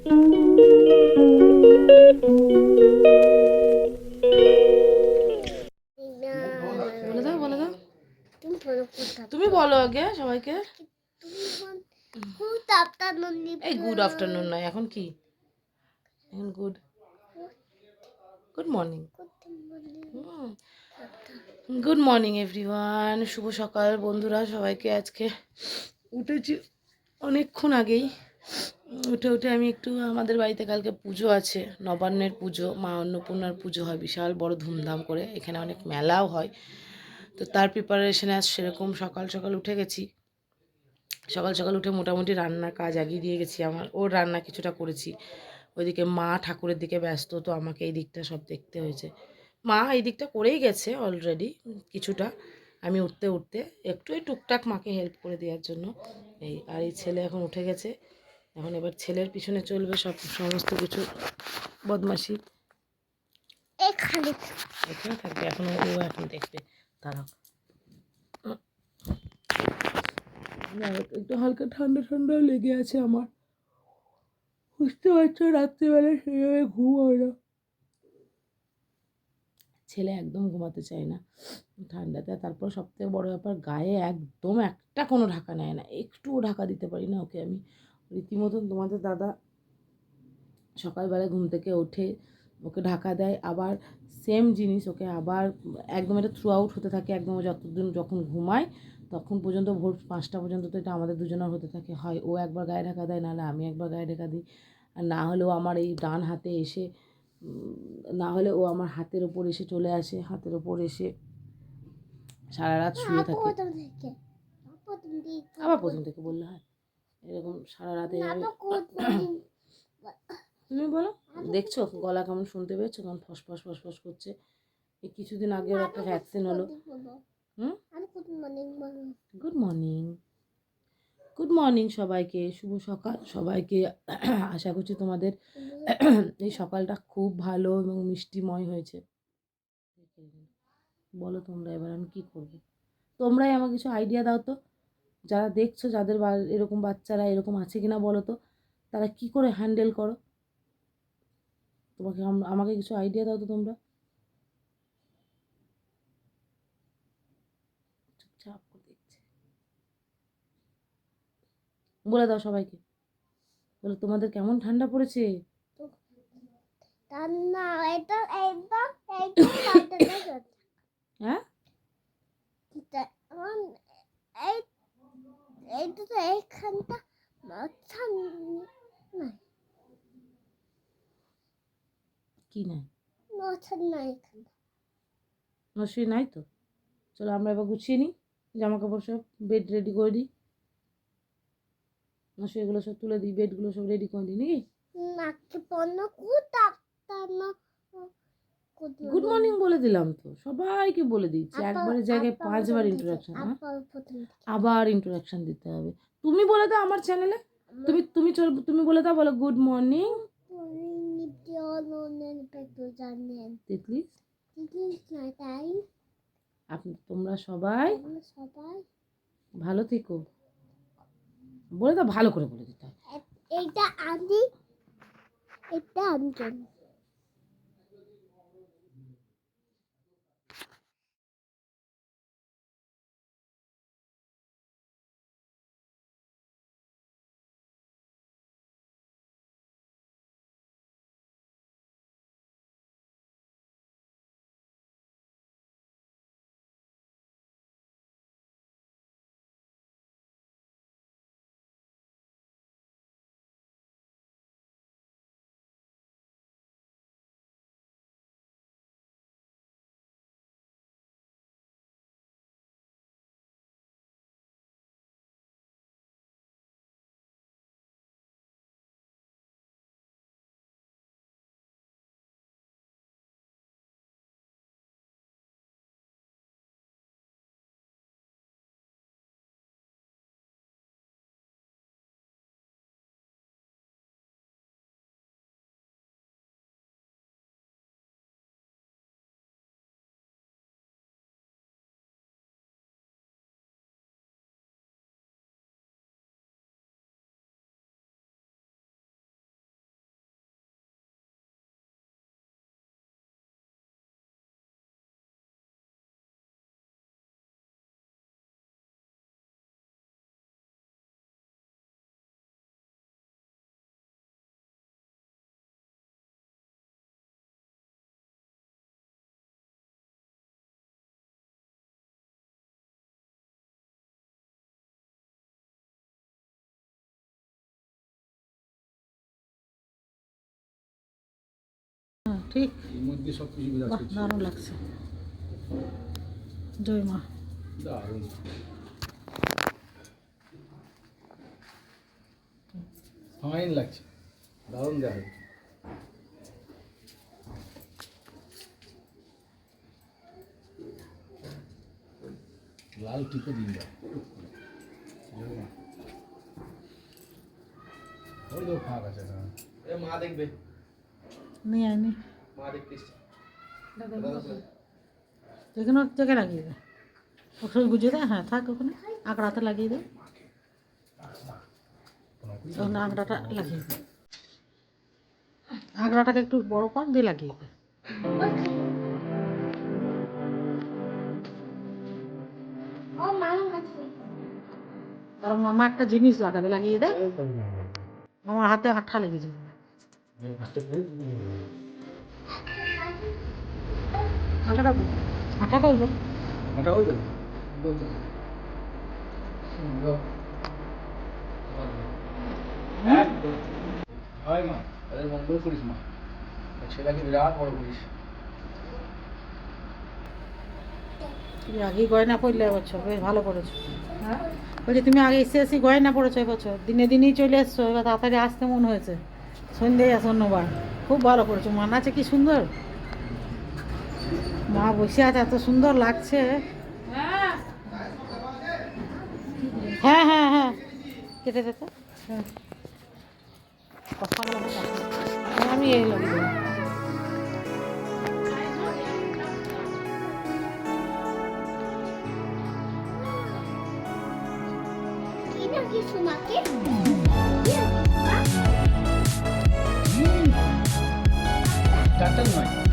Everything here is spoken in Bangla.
বলে দাও বলে দাও, তুমি বলো আগে সবাইকে। এই গুড আফটারনুন নয়, এখন কি, এখন good good morning. Good morning everyone, শুভ সকাল বন্ধুরা সবাইকে। আজকে উঠেছি অনেকক্ষণ আগেই। উঠে উঠে আমি একটু, আমাদের বাড়িতে কালকে পুজো আছে, নবান্নের পুজো, মা অন্নপূর্ণার পুজো হয় বিশাল বড় ধুমধাম করে, এখানে অনেক মেলাও হয়। তো তার প্রিপারেশনে আজ সেরকম সকাল সকাল উঠে গেছি। সকাল সকাল উঠে মোটামুটি রান্নার কাজ এগিয়ে দিয়ে গেছি। আমার ওর রান্না কিছুটা করেছি, ওইদিকে মা ঠাকুরের দিকে ব্যস্ত, তো আমাকে এই দিকটা সব দেখতে হয়েছে। মা এই দিকটা করেই গেছে অলরেডি কিছুটা, আমি উঠতে উঠতে একটু এই টুকটাক মাকে হেল্প করে দেওয়ার জন্য। এই আর এই ছেলে এখন উঠে গেছে, এখন এবার ছেলের পিছনে চলবে সব সমস্ত কিছু বদমাশি। এখানে থাকবে এখন, ও এখন দেখবে, তারাও একটু হালকা ঠান্ডা ঠান্ডাও লেগে আছে আমার, বুঝতে পারছো রাত্রিবেলা সেইভাবে ঘুম হয় না। ছেলে একদম ঘুমাতে চায় না ঠান্ডাতে। তারপর সবথেকে বড় ব্যাপার, গায়ে একদম একটা কোনো ঢাকা নেয় না, একটুও ঢাকা দিতে পারি না ওকে আমি। রীতিমতন তোমাদের দাদা সকালবেলা ঘুম থেকে ওঠে ওকে ঢাকা দেয়, আবার সেম জিনিস ওকে আবার একদম এটা থ্রু আউট হতে থাকে, একদম যতদিন যখন ঘুমায় তখন পর্যন্ত, ভোর 5টা পর্যন্ত তো এটা আমাদের দুজনের হতে থাকে। হয় ও একবার গায়ে ঢাকা দেয়, নাহলে আমি একবার গায়ে ঢাকা দিই। আর না হলেও আমার এই ডান হাতে এসে, না হলে ও আমার হাতের ওপর এসে চলে আসে, হাতের ওপর এসে সারা রাত শুয়ে থাকে। আবার প্রথম থেকে বললে হয়, এরকম সারা রাতে তুমি বলো। দেখছো গলা কেমন শুনতে পেয়েছো, কেমন ফসফস ফসফস করছে। এই কিছুদিন আগে ওর একটা ভ্যাকসিন হলো। গুড মর্নিং, গুড মর্নিং সবাইকে, শুভ সকাল সবাইকে। আশা করছি তোমাদের এই সকালটা খুব ভালো এবং মিষ্টিময় হয়েছে। বলো তোমরা, এবার আমি কি করব? তোমরাই আমাকে কিছু আইডিয়া দাও তো, যারা দেখছো, যাদের এরকম বাচ্চারা এরকম আছে কিনা বলো তো, তারা কি করে হ্যান্ডেল করো। তোমাকে আমাকে কিছু আইডিয়া দাও তো তোমরা। চুপচাপ করে দেখছে, বলে দাও সবাইকে, বলো তোমাদের কেমন ঠান্ডা পড়েছে। হ্যাঁ কি নাই, মশারি নাই তো। চলো আমরা এবার গুছিয়ে নিই, জামা কাপড় সব বেড রেডি করে দিই, মশারিগুলো সব তুলে দিই, বেডগুলো সব রেডি করে দিই নাকি। গুড মর্নিং বলে দিলাম তো, সবাইকে বলে দিচ্ছি, একবারের জায়গায় 5বার ইন্ট্রোডাকশন। আবার ইন্ট্রোডাকশন দিতে হবে। তুমি বলে দাও আমার চ্যানেলে, তুমি তুমি তুমি বলে দাও, বলো গুড মর্নিং তিতলি। তোমরা সবাই ভালো থেকো, বলে দাও, ভালো করে বলে দিতে হয়। এটা আমি ঠিক এর মধ্যে সব কিছু বিরাজ বাহ, করছে। দারুণ লাগছে। জয় মা। দারুণ। ফাইন লাগছে, দারুণ দেখা যাচ্ছে। লাল টিপে দিন দাও। জয় মা। ওই তো ফাঁক আছে না। মা দেখবে, নিয়ে আয়নি মা দেখতে এসছে। যেখানে এক জায়গায় লাগিয়ে দে, ওখানে গুজিয়ে দে। হ্যাঁ থাক ওখানে, আঁকড়াতে লাগিয়ে দে, ওখানে আঁকড়াটা লাগিয়ে দে, আঁকড়াটাকে একটু বড় কর দিয়ে লাগিয়ে দে। আর মামা একটা জিনিস লাগাবে, লাগিয়ে দে। আমার হাতে আঠা লেগে যাবে। আঠাটা আঠা করবো। ওটা ওই তো হয় মা, তাদের মঙ্গল করিস মা, ছেলেকে বিরাট বড় করিস। তুমি আগেই গয়না পড়লে এবছর, বেশ ভালো করেছো। হ্যাঁ বলছি তুমি আগে এসে গয়না পড়েছো এবছর, দিনে দিনেই চলে এসছো, এবার তাড়াতাড়ি আসতে মন হয়েছে, সন্ধ্যেই আসো অন্যবার। খুব ভালো করেছো, মানাচ্ছে কি সুন্দর, মা বসে আছে এত সুন্দর লাগছে। হ্যাঁ হ্যাঁ হ্যাঁ কেটে দে তো। হ্যাঁ কথাগুলো বল। আমি এই লাগিয়ে দেবো। চারটা নয়।